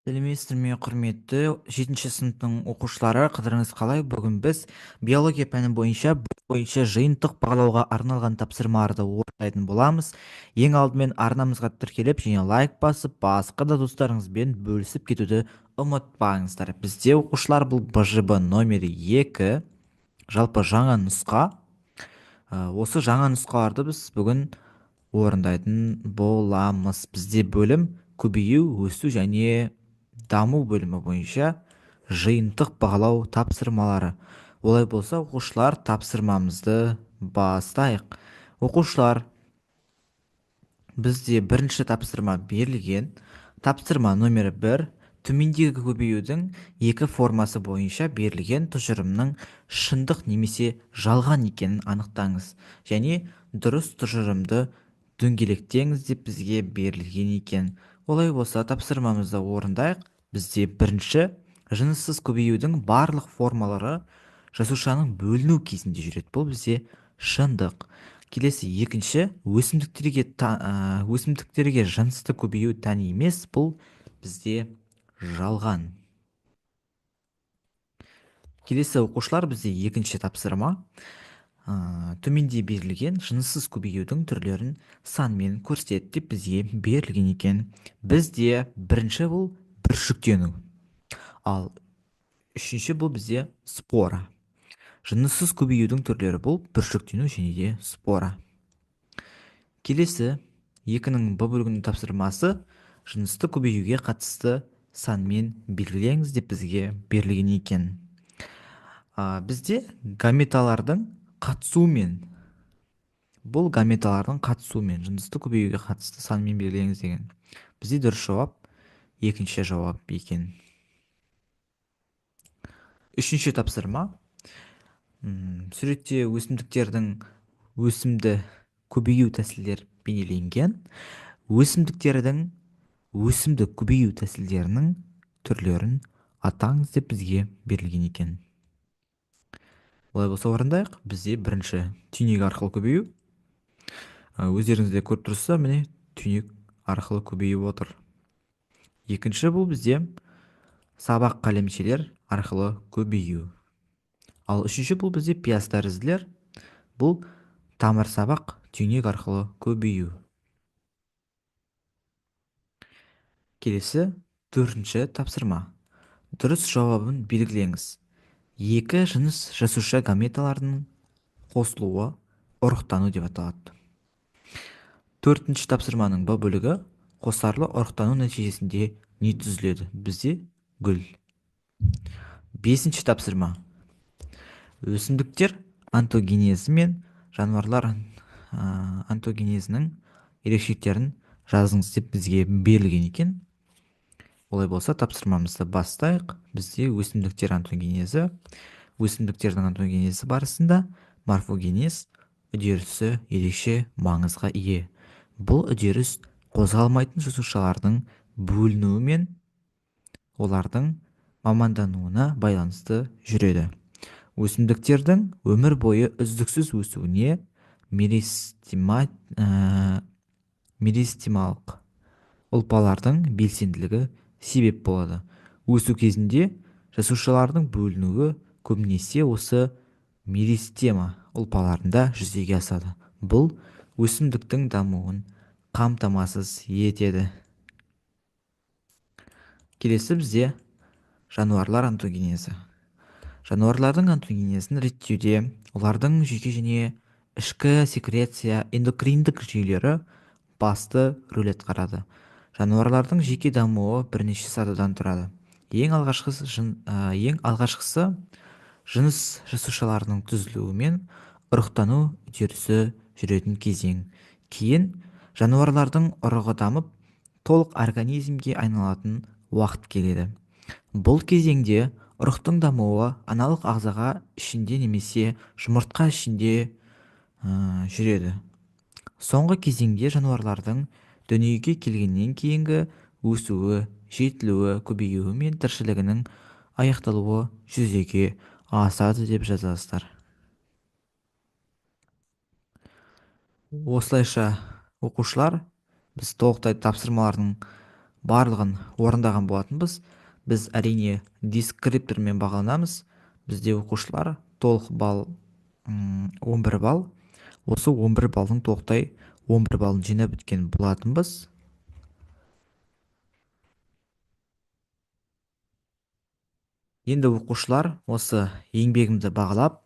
Сәлеметсіздер ме, құрметті 7-ші сыныптың оқушылары, қыдырыңыз қалай? Бүгін біз биология пәні бойынша жиынтық бағалауға арналған тапсырмаларды орындайтын боламыз. Ең алдымен арнамызға тіркеліп және лайк басып, басқа да достарыңызбен бөлісіп кетуді ұмытпаңыздар. Бізде оқушылар, бұл БЖБ номері 2, жалпы жаңа нұсқа. Осы жаңа нұсқаларды біз бүгін орындайтын боламыз. Бізде бөлім көбею, өсу және даму бөлімі бойынша жиынтық бағалау тапсырмалары. Олай болса, оқушылар, тапсырмамызды бастайық. Оқушылар, бізде бірінші тапсырма берілген. Тапсырма номері 1, төмендегі көбеюдің екі формасы бойынша берілген тұжырымның шындық немесе жалған екенін анықтаңыз. Және дұрыс тұжырымды дөңгелектеңіз деп бізге берілген екен. Олай болса, тапсырмамызды орындайық. Бізде бірінші, жыныссыз көбеюдің барлық формалары жасушаның бөліну кезінде жүреді. Бұл бізде шындық. Келесі, екінші, өсімдіктерге жынысты көбею тән емес, бұл бізде жалған. Келесі оқушылар, бізде екінші тапсырма. Төменде берілген жыныссыз көбеюдің түрлерін санмен көрсет деп бізге берілген екен. Бізде бірінші бұл бүршіктену, ал үшінші бұл бізде спора. Жыныссыз көбеюдің түрлері бұл бүршіктену және де спора. Келесі, екінің Б бөлігінің тапсырмасы жынысты көбеюге қатысты санмен белгілеңіз деп бізге берілген екен. Бізде гаметалардың қатысуымен, жынысты көбеюге қатысты санмен белгілеңіз деген. Бізде дұрыс жауап екінші жауап екен. Үшінші тапсырма. Суретте өсімдіктердің өсімді көбею тәсілдері бейнеленген. Өсімдіктердің өсімді көбею тәсілдерінің түрлерін атаңыз деп бізге берілген екен. Олай болса, орындайық. Бізде бірінші түйнек арқылы көбею. Өздеріңізде көріп тұрсыздар, міне түйнек арқылы көбейіп отыр. Екінші, бұл бізде сабақ қалемшелер арқылы көбею. Ал үшінші, бұл бізде пияз тәрізділер. Бұл тамыр сабақ түйнек арқылы көбею. Келесі, төртінші тапсырма. Дұрыс жауабын белгілеңіз. Екі жыныс жасуша гаметаларының қосылуы ұрықтану деп аталады. Төртінші тапсырманың Б бөлігі қосарлы ұрықтану нәтижесінде не түзіледі? Бізде гүл. Бесінші тапсырма. Өсімдіктер онтогенезі мен жануарлар онтогенезінің ерекшеліктерін жазыңыз деп бізге берілген екен. Олай болса, тапсырмамызды бастайық. Бізде өсімдіктер онтогенезі, өсімдіктердің онтогенезі барысында морфогенез үдерісі ерекше маңызға ие. Бұл үдеріс қозғалмайтын жасушалардың бөлінуі мен олардың мамандануына байланысты жүреді. Өсімдіктердің өмір бойы үздіксіз өсуіне меристемалық ұлпалардың белсенділігі себеп болады. Өсу кезінде жасушалардың бөлінуі көбінесе осы меристема ұлпаларында жүзеге асады. Бұл өсімдіктің дамуын қамтамасыз етеді. Келесі, бізде жануарлар онтогенезі. Жануарлардың онтогенезін реттеуде олардың жүйке және ішкі секреция эндокриндік жүйелері басты рөл атқарады. Жануарлардың жеке дамуы бірнеше сатыдан тұрады. Ең алғашқысы жыныс жасушаларының түзілуі мен ұрықтану үдерісі жүретін кезең. Кейін жануарлардың ұрығы дамып, толық организмге айналатын уақыт келеді. Бұл кезеңде ұрықтың дамуы аналық ағзаға ішінде немесе жұмыртқа ішінде жүреді. Соңғы кезеңде жануарлардың дүниеге келгеннен кейінгі өсуі, жетілуі, көбеюі мен тіршілігінің аяқталуы жүзеге асады деп жазасыздар. Осылайша, оқушылар, біз толықтай тапсырмалардың барлығын орындаған болатынбыз. Біз әрине дескриптормен бағаланамыз. Бізде оқушылар толық балл 11 балл. Осы 11 балдың толықтай 11 балын жинап біткен болатынбыз. Енді оқушылар осы еңбегімді бағалап,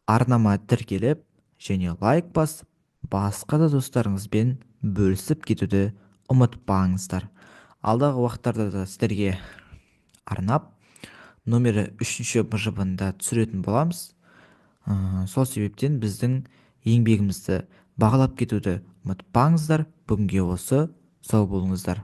арнама тіркеліп және лайк басып, басқа да достарыңызбен бөлісіп кетуді ұмытпаңыздар. Алдағы уақыттарда да сіздерге арнап номері 3-ші бжб-да түсіретін боламыз. Сол себептен біздің еңбегімізді бағалап кетуді ұмытпаңыздар. Бүгінге осы, сау болыңыздар.